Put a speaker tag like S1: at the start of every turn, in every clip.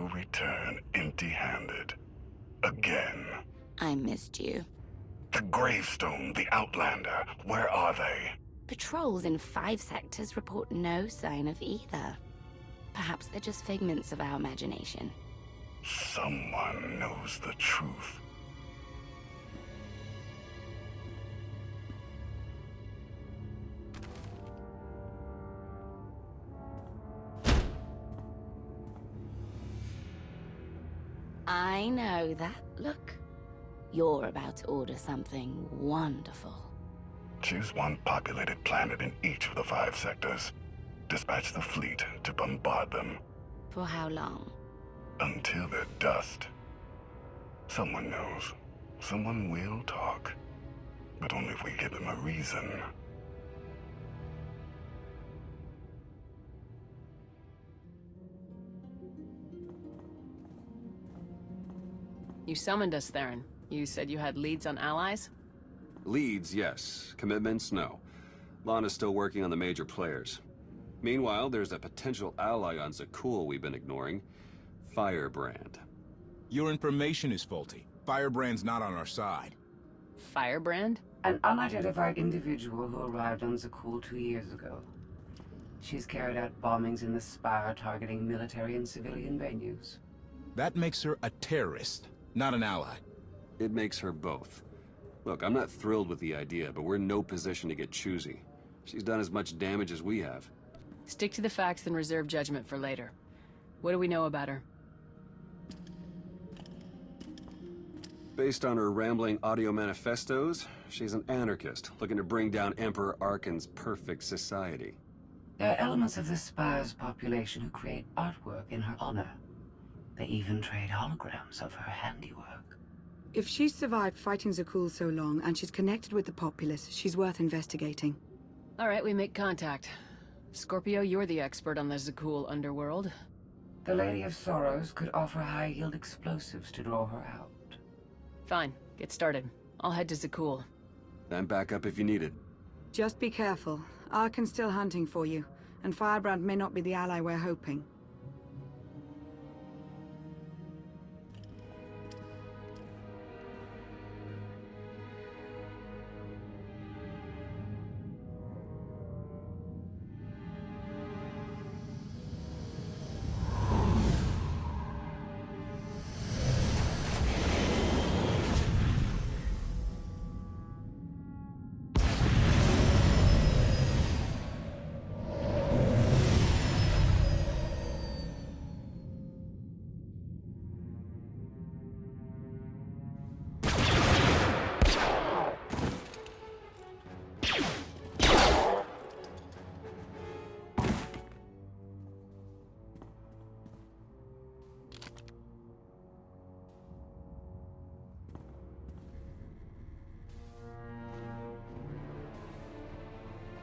S1: will return empty-handed. Again.
S2: I missed you.
S1: The Gravestone, the Outlander, where are they?
S2: Patrols in 5 sectors report no sign of either. Perhaps they're just figments of our imagination.
S1: Someone knows the truth.
S2: I know that look. You're about to order something wonderful.
S1: Choose one populated planet in each of the 5 sectors. Dispatch the fleet to bombard them.
S2: For how long?
S1: Until they're dust. Someone knows. Someone will talk. But only if we give them a reason.
S3: You summoned us, Theron. You said you had leads on allies?
S4: Leads, yes. Commitments, no. Lana's still working on the major players. Meanwhile, there's a potential ally on Zakuul we've been ignoring. Firebrand.
S5: Your information is faulty. Firebrand's not on our side.
S3: Firebrand?
S6: An unidentified individual who arrived on Zakuul 2 years ago. She's carried out bombings in the Spire targeting military and civilian venues.
S5: That makes her a terrorist, not an ally.
S4: It makes her both. Look, I'm not thrilled with the idea, but we're in no position to get choosy. She's done as much damage as we have.
S3: Stick to the facts and reserve judgment for later. What do we know about her?
S4: Based on her rambling audio manifestos, she's an anarchist, looking to bring down Emperor Arkan's perfect society.
S6: There are elements of the Spire's population who create artwork in her honor. They even trade holograms of her handiwork.
S7: If she's survived fighting Zakuul so long, and she's connected with the populace, she's worth investigating.
S3: All right, we make contact. Scorpio, you're the expert on the Zakuul underworld.
S6: The Lady of Sorrows could offer high-yield explosives to draw her out.
S3: Fine, get started. I'll head to Zakuul.
S4: And back up if you need it.
S7: Just be careful. Arkan's still hunting for you, and Firebrand may not be the ally we're hoping.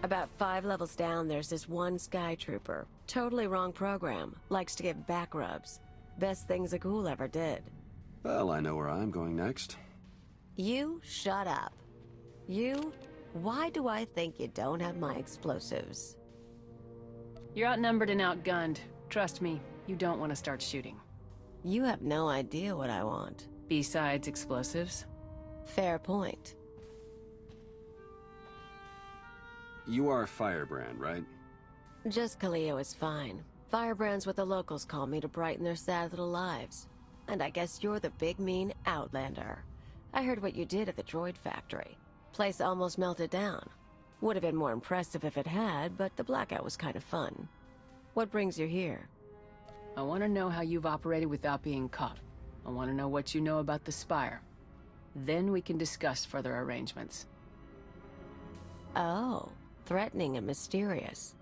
S8: About 5 levels down, there's this one Sky Trooper. Totally wrong program. Likes to get back rubs. Best thing Zakuul ever did.
S4: Well, I know where I'm going next.
S8: You shut up. You? Why do I think you don't have my explosives?
S3: You're outnumbered and outgunned. Trust me, you don't want to start shooting.
S8: You have no idea what I want.
S3: Besides explosives?
S8: Fair point.
S4: You are Firebrand, right?
S8: Just Kaleo is fine. Firebrand's what the locals call me to brighten their sad little lives. And I guess you're the big mean Outlander. I heard what you did at the droid factory. Place almost melted down. Would have been more impressive if it had, but the blackout was kind of fun. What brings you here?
S3: I want to know how you've operated without being caught. I want to know what you know about the Spire. Then we can discuss further arrangements.
S8: Oh, threatening and mysterious.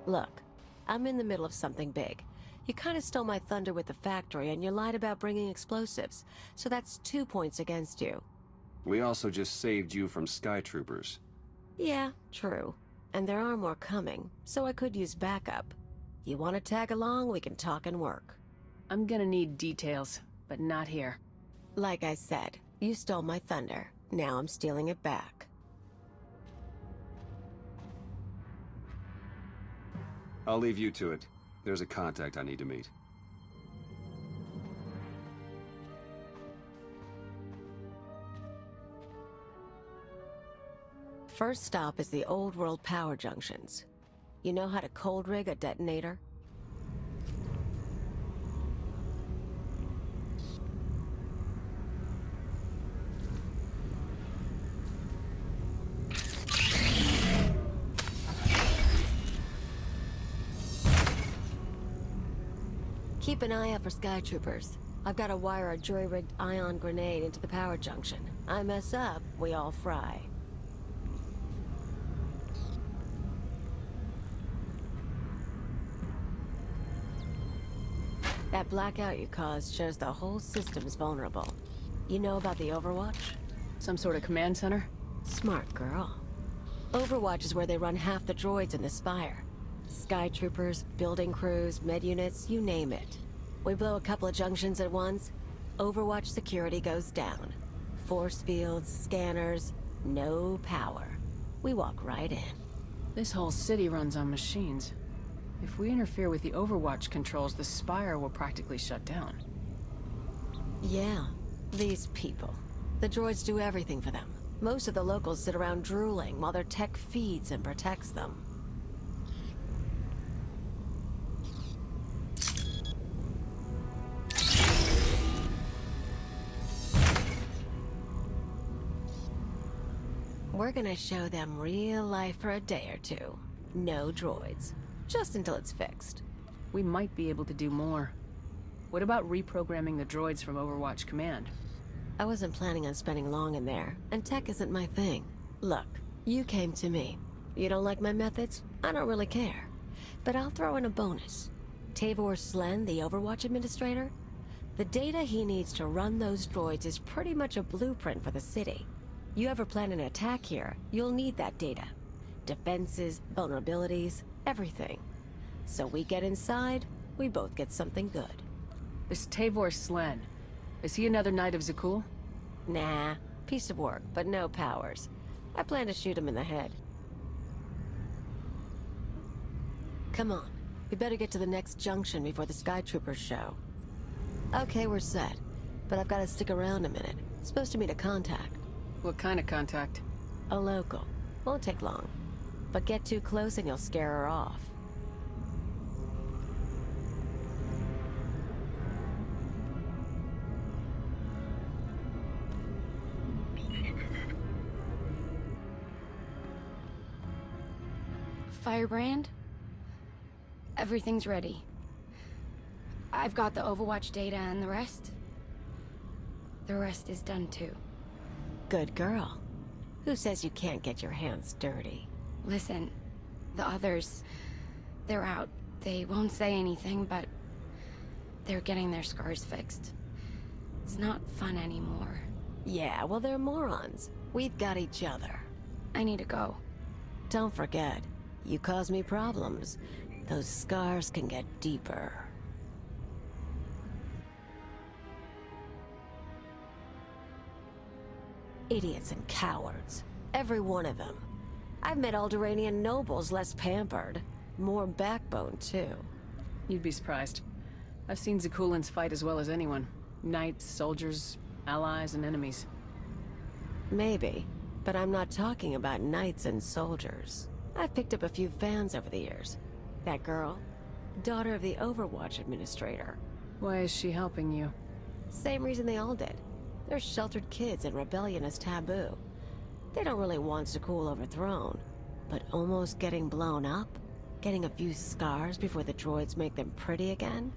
S8: Look, I'm in the middle of something big. You kind of stole my thunder with the factory, and you lied about bringing explosives, so that's 2 points against you.
S4: We also just saved you from Sky Troopers.
S8: Yeah, true. And there are more coming, so I could use backup. You want to tag along, we can talk and work.
S3: I'm gonna need details, but not here.
S8: Like I said, you stole my thunder. Now I'm stealing it back.
S4: I'll leave you to it. There's a contact I need to meet.
S8: First stop is the old world power junctions. You know how to cold rig a detonator? Keep an eye out for sky troopers. I've got to wire a jury-rigged ion grenade into the power junction. I mess up, we all fry. That blackout you caused shows the whole system's vulnerable. You know about the Overwatch?
S3: Some sort of command center?
S8: Smart girl. Overwatch is where they run half the droids in the Spire. Sky troopers, building crews, med units, you name it. We blow a couple of junctions at once, Overwatch security goes down. Force fields, scanners, no power. We walk right in.
S3: This whole city runs on machines. If we interfere with the Overwatch controls, the Spire will practically shut down.
S8: Yeah, these people. The droids do everything for them. Most of the locals sit around drooling while their tech feeds and protects them. We're gonna show them real life for a day or two. No droids. Just until it's fixed.
S3: We might be able to do more. What about reprogramming the droids from Overwatch Command?
S8: I wasn't planning on spending long in there, and tech isn't my thing. Look, you came to me. You don't like my methods? I don't really care. But I'll throw in a bonus. Tavor Slen, the Overwatch administrator? The data he needs to run those droids is pretty much a blueprint for the city. You ever plan an attack here, you'll need that data. Defenses, vulnerabilities, everything. So we get inside, we both get something good.
S3: This Tavor Slen, is he another Knight of Zakuul?
S8: Nah, piece of work, but no powers. I plan to shoot him in the head. Come on, we better get to the next junction before the Sky Troopers show. Okay, we're set, but I've got to stick around a minute. Supposed to meet a contact.
S3: What kind of contact?
S8: A local. Won't take long. But get too close and you'll scare her off.
S2: Firebrand? Everything's ready. I've got the Overwatch data and the rest is done too.
S8: Good girl. Who says you can't get your hands dirty?
S2: Listen, the others, they're out. They won't say anything, but they're getting their scars fixed. It's not fun anymore.
S8: Yeah, well, they're morons. We've got each other.
S2: I need to go.
S8: Don't forget, you cause me problems. Those scars can get deeper. Idiots and cowards. Every one of them. I've met Alderaanian nobles less pampered. More backbone, too.
S3: You'd be surprised. I've seen Zakuulans fight as well as anyone. Knights, soldiers, allies, and enemies.
S8: Maybe, but I'm not talking about knights and soldiers. I've picked up a few fans over the years. That girl, daughter of the Overwatch administrator.
S3: Why is she helping you?
S8: Same reason they all did. They're sheltered kids and rebellion is taboo. They don't really want Zakuul overthrown, but almost getting blown up? Getting a few scars before the droids make them pretty again?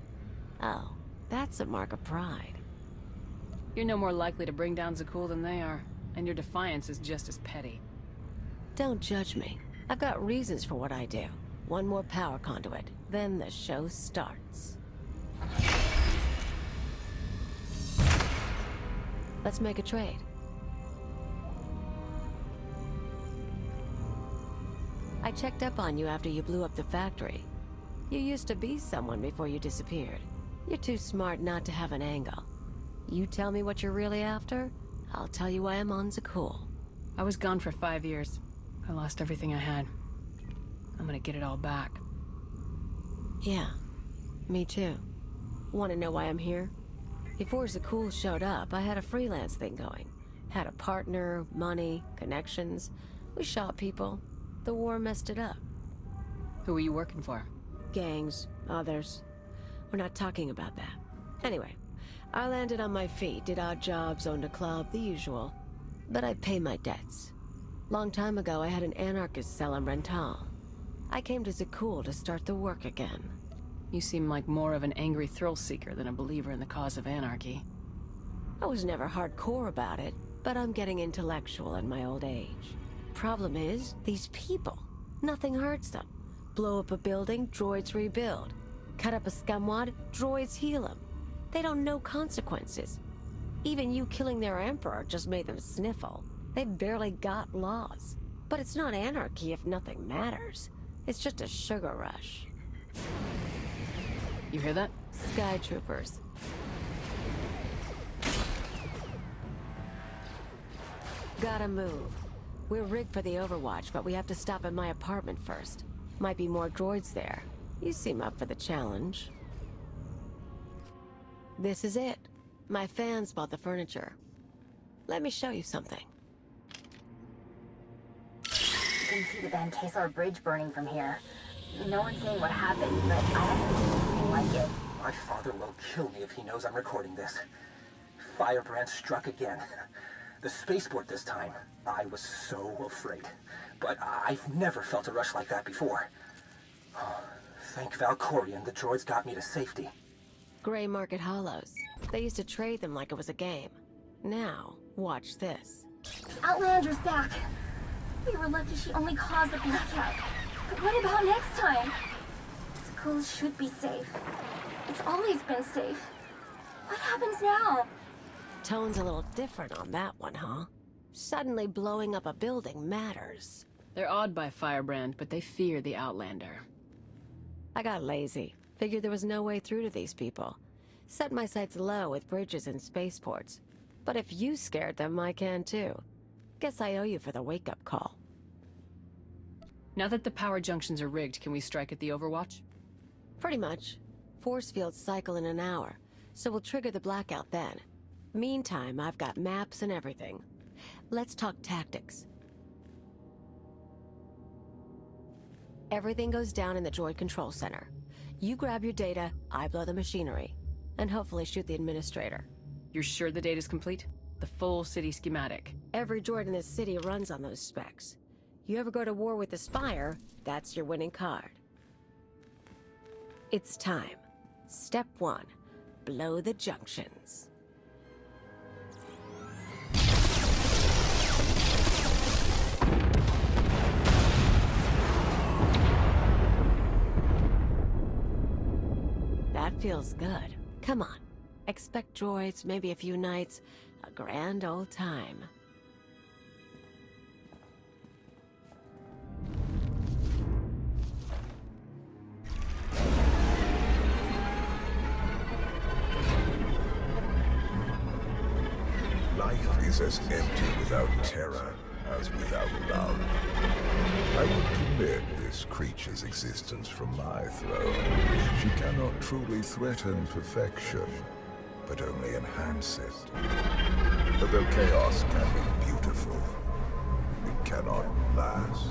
S8: Oh, that's a mark of pride.
S3: You're no more likely to bring down Zakuul than they are, and your defiance is just as petty.
S8: Don't judge me. I've got reasons for what I do. One more power conduit, then the show starts. Let's make a trade. I checked up on you after you blew up the factory. You used to be someone before you disappeared. You're too smart not to have an angle. You tell me what you're really after, I'll tell you why I'm on Zakuul.
S3: I was gone for 5 years. I lost everything I had. I'm gonna get it all back.
S8: Yeah, me too. Want to know why I'm here? Before Zakuul showed up, I had a freelance thing going. Had a partner, money, connections. We shot people. The war messed it up.
S3: Who were you working for?
S8: Gangs, others. We're not talking about that. Anyway, I landed on my feet, did odd jobs, owned a club, the usual. But I pay my debts. Long time ago, I had an anarchist cell in Rental. I came to Zakuul to start the work again.
S3: You seem like more of an angry thrill-seeker than a believer in the cause of anarchy.
S8: I was never hardcore about it, but I'm getting intellectual in my old age. Problem is, these people. Nothing hurts them. Blow up a building, droids rebuild. Cut up a scumwad, droids heal them. They don't know consequences. Even you killing their emperor just made them sniffle. They barely got laws. But it's not anarchy if nothing matters. It's just a sugar rush.
S3: You hear that?
S8: Sky troopers. Gotta move. We're rigged for the Overwatch, but we have to stop at my apartment first. Might be more droids there. You seem up for the challenge. This is it. My fans bought the furniture. Let me show you something.
S9: You can see the Van Kesar Bridge burning from here. No one's saying what happened, but I haven't seen anything like it.
S10: My father will kill me if he knows I'm recording this. Firebrand struck again. The spaceport this time. I was so afraid. But I've never felt a rush like that before. Oh, thank Valkorion, the droids got me to safety.
S8: Gray Market Hollows. They used to trade them like it was a game. Now, watch this.
S9: Outlander's back. We were lucky she only caused the blackout. But what about next time? Schools should be safe. It's always been safe. What happens now?
S8: Tone's a little different on that one, huh? Suddenly blowing up a building matters.
S3: They're awed by Firebrand, but they fear the Outlander.
S8: I got lazy. Figured there was no way through to these people. Set my sights low with bridges and spaceports. But if you scared them, I can too. Guess I owe you for the wake-up call.
S3: Now that the power junctions are rigged, can we strike at the Overwatch?
S8: Pretty much. Force fields cycle in an hour, so we'll trigger the blackout then. Meantime, I've got maps and everything. Let's talk tactics. Everything goes down in the droid control center. You grab your data, I blow the machinery, and hopefully shoot the administrator.
S3: You're sure the data's complete? The full city schematic?
S8: Every droid in this city runs on those specs. You ever go to war with the Spire, that's your winning card. It's time. Step 1. Blow the junctions. That feels good. Come on. Expect droids, maybe a few nights. A grand old time.
S11: Life is as empty without terror as without love. I would permit this creature's existence from my throne. She cannot truly threaten perfection, but only enhance it. But though chaos can be beautiful, it cannot last.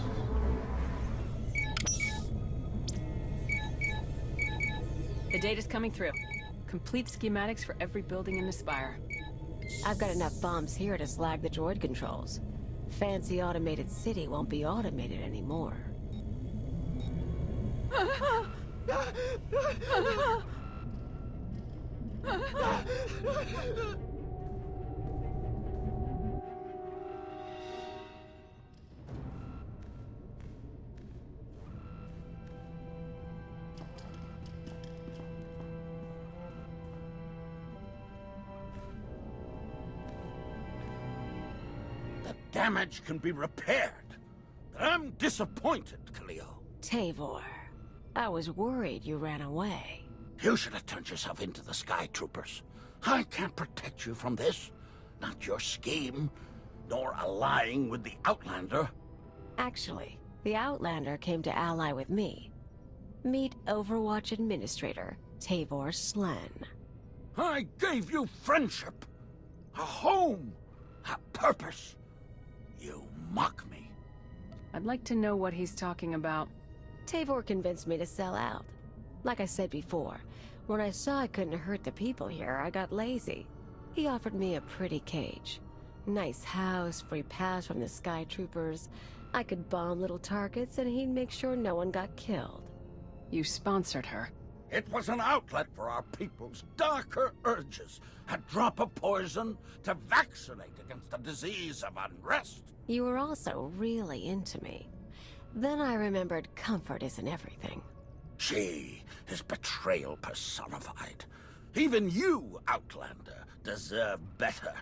S3: The data's coming through. Complete schematics for every building in the Spire.
S8: I've got enough bombs here to slag the droid controls. Fancy automated city won't be automated anymore.
S12: Damage can be repaired. I'm disappointed, Cleo.
S8: Tavor, I was worried you ran away.
S12: You should have turned yourself into the Sky Troopers. I can't protect you from this. Not your scheme, nor allying with the Outlander.
S8: Actually, the Outlander came to ally with me. Meet Overwatch Administrator, Tavor Slen.
S12: I gave you friendship, a home, a purpose. You mock me.
S3: I'd like to know what he's talking about.
S8: Tavor convinced me to sell out. Like I said before, when I saw I couldn't hurt the people here, I got lazy. He offered me a pretty cage. Nice house, free pass from the Sky Troopers. I could bomb little targets and he'd make sure no one got killed.
S3: You sponsored her.
S12: It was an outlet for our people's darker urges. A drop of poison to vaccinate against the disease of unrest.
S8: You were also really into me. Then I remembered comfort isn't everything.
S12: She is betrayal personified. Even you, Outlander, deserve better.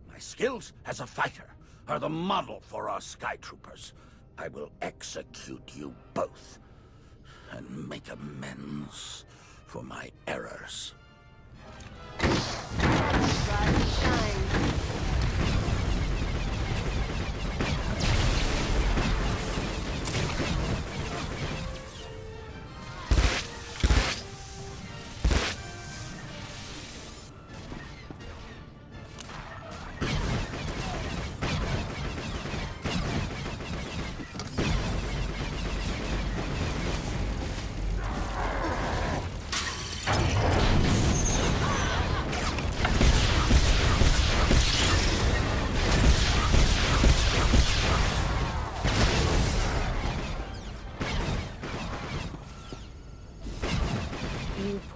S12: My skills as a fighter are the model for our Sky Troopers. I will execute you both and make amends for my errors.
S8: Rise and shine.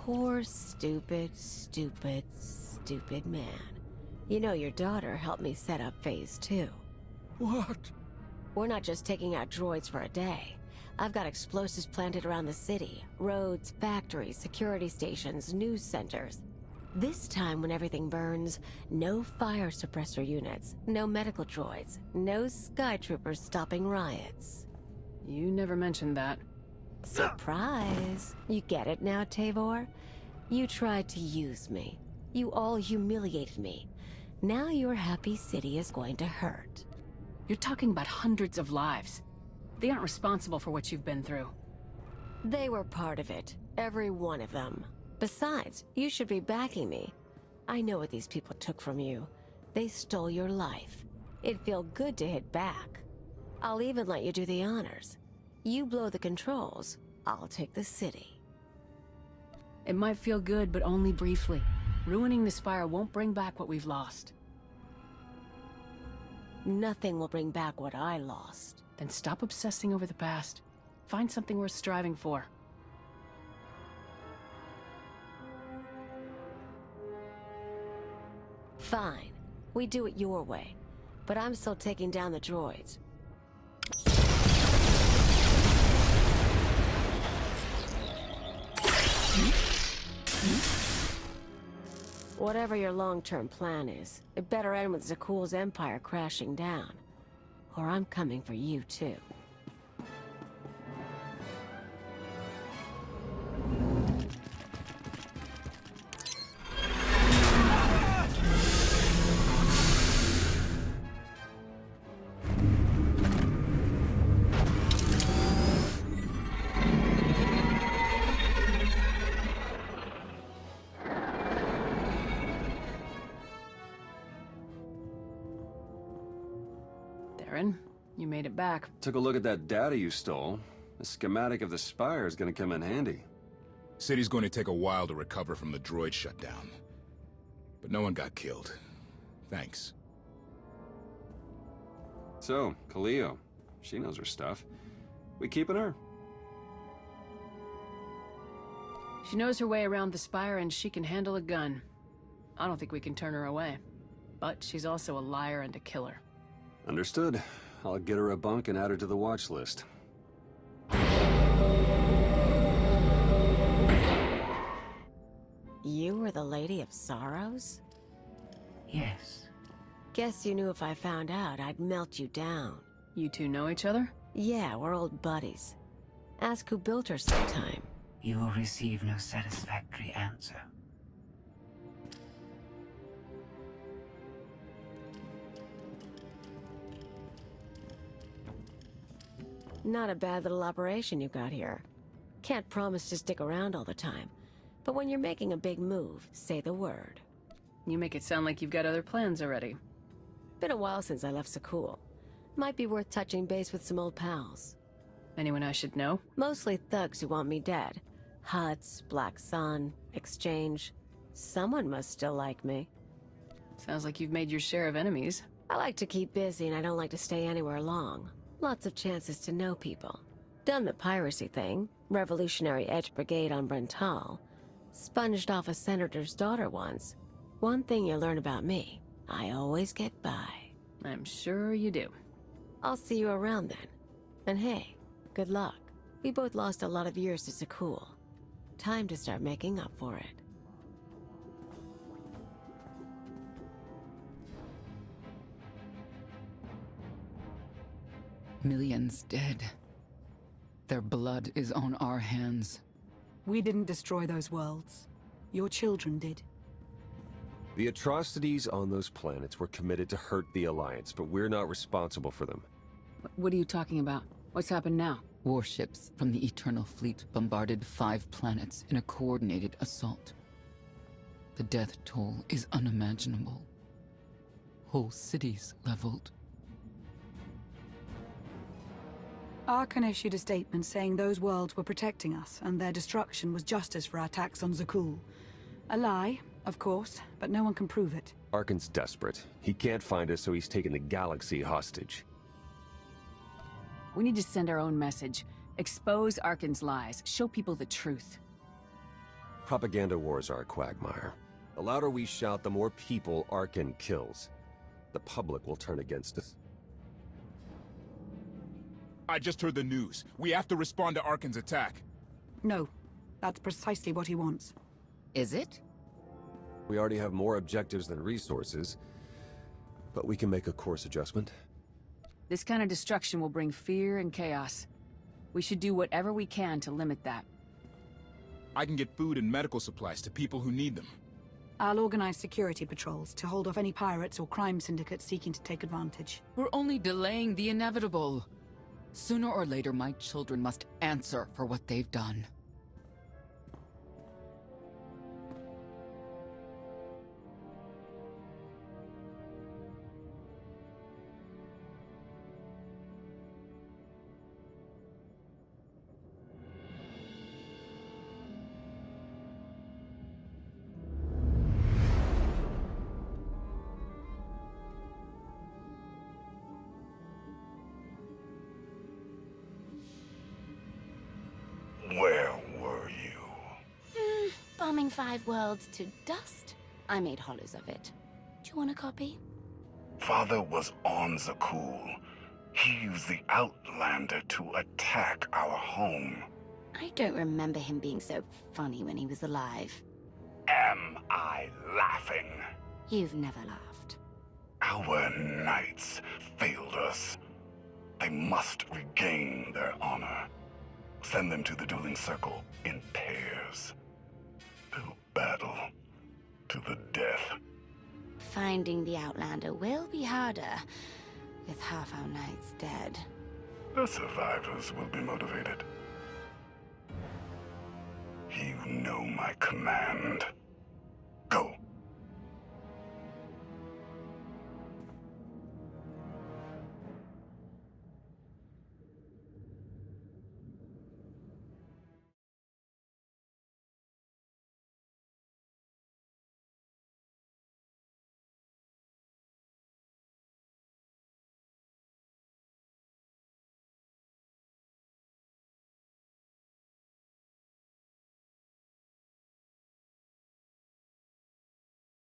S8: Poor, stupid man. You know your daughter helped me set up Phase 2.
S12: What?
S8: We're not just taking out droids for a day. I've got explosives planted around the city. Roads, factories, security stations, news centers. This time when everything burns, no fire suppressor units, no medical droids, no Sky Troopers stopping riots.
S3: You never mentioned that.
S8: Surprise! You get it now, Tavor? You tried to use me. You all humiliated me. Now your happy city is going to hurt.
S3: You're talking about hundreds of lives. They aren't responsible for what you've been through.
S8: They were part of it. Every one of them. Besides, you should be backing me. I know what these people took from you. They stole your life. It'd feel good to hit back. I'll even let you do the honors. You blow the controls, I'll take the city.
S3: It might feel good, but only briefly. Ruining the Spire won't bring back what we've lost.
S8: Nothing will bring back what I lost.
S3: Then stop obsessing over the past. Find something worth striving for.
S8: Fine. We do it your way. But I'm still taking down the droids. Whatever your long-term plan is, it better end with Zakuul's empire crashing down. Or I'm coming for you, too.
S3: You made it back.
S4: Took a look at that data you stole. The schematic of the Spire is gonna come in handy.
S5: City's going to take a while to recover from the droid shutdown. But no one got killed. Thanks.
S4: So, Kaleo. She knows her stuff. We keeping her?
S3: She knows her way around the Spire and she can handle a gun. I don't think we can turn her away. But she's also a liar and a killer.
S4: Understood. I'll get her a bunk and add her to the watch list.
S8: You were the Lady of Sorrows?
S6: Yes.
S8: Guess you knew if I found out, I'd melt you down.
S3: You two know each other?
S8: Yeah, we're old buddies. Ask who built her sometime.
S6: you will receive no satisfactory answer.
S8: Not a bad little operation you got here. Can't promise to stick around all the time, but when you're making a big move, say the word.
S3: You make it sound like you've got other plans already.
S8: Been a while since I left Zakuul. Might be worth touching base with some old pals.
S3: Anyone I should know?
S8: Mostly thugs who want me dead. Huts, Black Sun, Exchange. Someone must still like me.
S3: Sounds like you've made your share of enemies.
S8: I like to keep busy and I don't like to stay anywhere long. Lots of chances to know people. Done the piracy thing, Revolutionary Edge Brigade on Brental. Sponged off a senator's daughter once. One thing you learn about me, I always get by.
S3: I'm sure you do.
S8: I'll see you around then. And hey, good luck. We both lost a lot of years to Zakuul. Time to start making up for it.
S13: Millions dead. Their blood is on our hands.
S7: We didn't destroy those worlds. Your children did.
S14: The atrocities on those planets were committed to hurt the Alliance, but we're not responsible for them.
S3: What are you talking about? What's happened now?
S13: Warships from the Eternal Fleet bombarded 5 planets in a coordinated assault. The death toll is unimaginable. Whole cities leveled.
S7: Archon issued a statement saying those worlds were protecting us, and their destruction was justice for our attacks on Zakuul. A lie, of course, but no one can prove it.
S14: Archon's desperate. He can't find us, so he's taken the galaxy hostage.
S3: We need to send our own message. Expose Archon's lies. Show people the truth.
S14: Propaganda wars are a quagmire. The louder we shout, the more people Archon kills. The public will turn against us.
S5: I just heard the news. We have to respond to Archon's attack.
S7: No, that's precisely what he wants.
S13: Is it?
S14: We already have more objectives than resources, but we can make a course adjustment.
S3: This kind of destruction will bring fear and chaos. We should do whatever we can to limit that.
S5: I can get food and medical supplies to people who need them.
S7: I'll organize security patrols to hold off any pirates or crime syndicates seeking to take advantage.
S13: We're only delaying the inevitable. Sooner or later, my children must answer for what they've done.
S1: Where were you?
S2: Bombing 5 worlds to dust. I made hollows of it. Do you want a copy?
S1: Father was on Zakuul. He used the Outlander to attack our home.
S2: I don't remember him being so funny when he was alive.
S1: Am I laughing?
S2: You've never laughed.
S1: Our knights failed us. They must regain their honor. Send them to the dueling circle in pairs. They'll battle to the death.
S2: Finding the Outlander will be harder, with half our knights dead.
S1: The survivors will be motivated. You know my command.